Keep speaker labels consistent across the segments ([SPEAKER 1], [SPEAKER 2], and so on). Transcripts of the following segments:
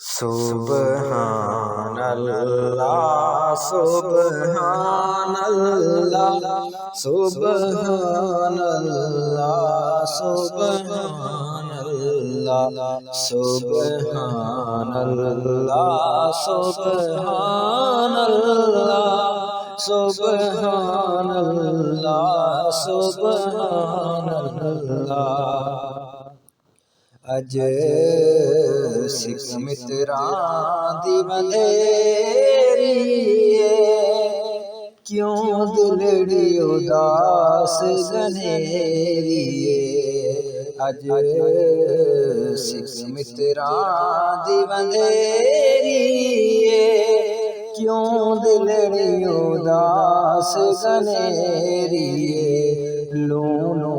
[SPEAKER 1] सुबहानल्लाह सुबहानल्लाह सुबहानल्लाह सुबहानल्लाह सुबहानल्लाह सुबहानल्लाह सुबहानल्लाह सुबहानल्लाह। अज सिख मित्रां दी वधेरी क्यों दिलड़ी उदास गनेरी। अज सिख मित्रां दी वधेरी क्यों दिलड़ी उदास गनेरी। लूनू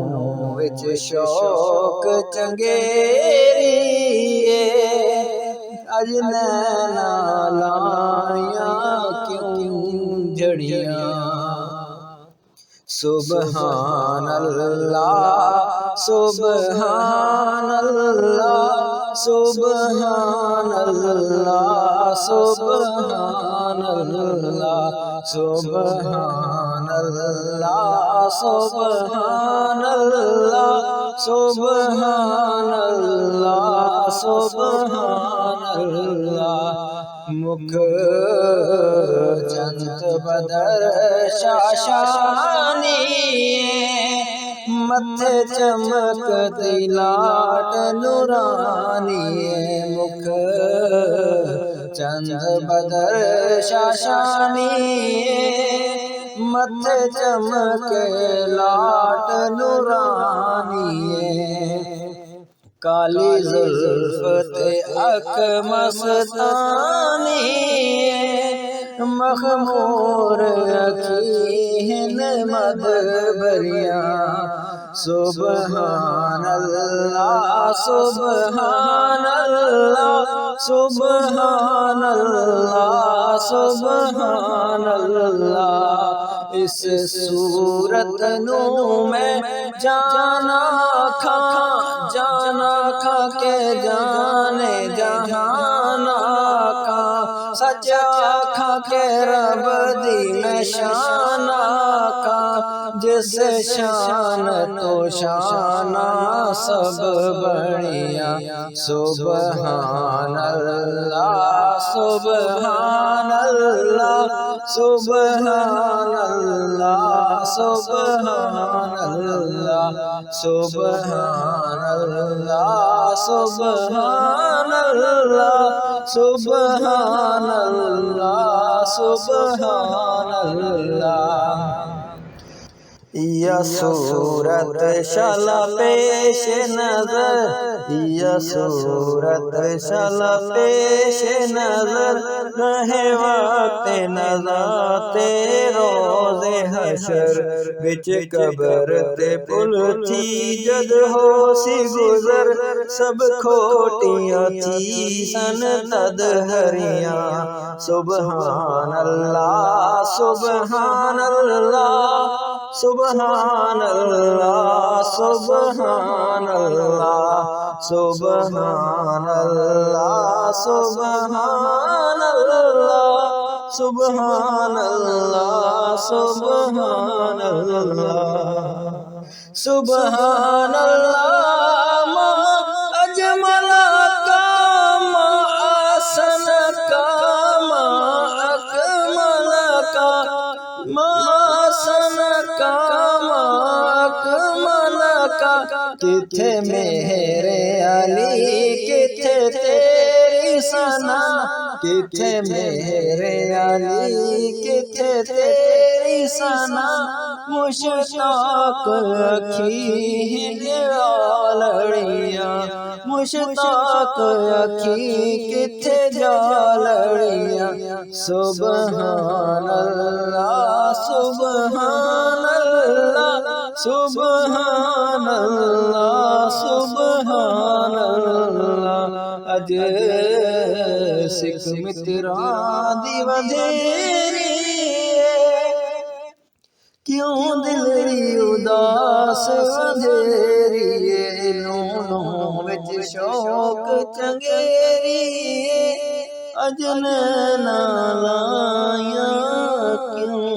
[SPEAKER 1] विच शौक चंगेरी अज नैना लाइयां क्यों जड़ियां। सुबहानल्लाह सुबहानल्लाह सुबहानल्लाह सुबहानल्लाह सुबहानल्लाह सुबहानल्लाह सुबहानल्लाह सुबहानल्लाह। मुख जंत बदर शाशानी मथे चमकती लाट नूरानी। मुख चंद बदर शाशानी मथे चमके लाट नूरानी। काली जुल्फ ते अख मस्तानी मखमूर अखीन मद भरिया। सुबहानल्लाह सुबहानल्लाह सुबहानल्लाह सुबहानल्लाह। इस सूरत नू मैं जाना खा के जाने जहाना का। सचा खा के रब दी मैं शाना का। जिस शान तो शाना सब बढ़िया। सुबहानल्लाह सुबहानल्लाह सुबहानल्लाह सुबहानल्लाह सुबहानल्लाह सुबहानल्लाह सुबहानल्लाह सुबहानल्लाह। या सूरत शाला पेश नजर या सूरत शाला पेश नजर। रहे वक्त नज़ाते रोज़े हशर विच कबर ते पुल थी जद हो सी गुजर। सब खोटियां थी सन तद हरियां। सुबहानल्लाह सुबहानल्लाह सुबहानल्लाह सुबहानल्लाह सुबहानल्लाह सुबहानल्लाह सुबहानल्लाह सुबहानल्लाह सुबहानल्लाह। मा अजमल का मा आसन का मा अकमल का मा किथे मेरे अली किथे तेरी सना। किथे मेरे अली किथे तेरी सना। मुश्ताक अखी लड़ियां मुश्ताक अखी किथे जा लड़ियां। सुबहानल्लाह सुबहानल्लाह सुबहानल्लाह सुबहानल्लाह। अज सिख मित्रां दी वधेरी क्यों दिलरी उदास अंधेरी नूनों विच शौक चंगेरी अजन ना लाया क्यों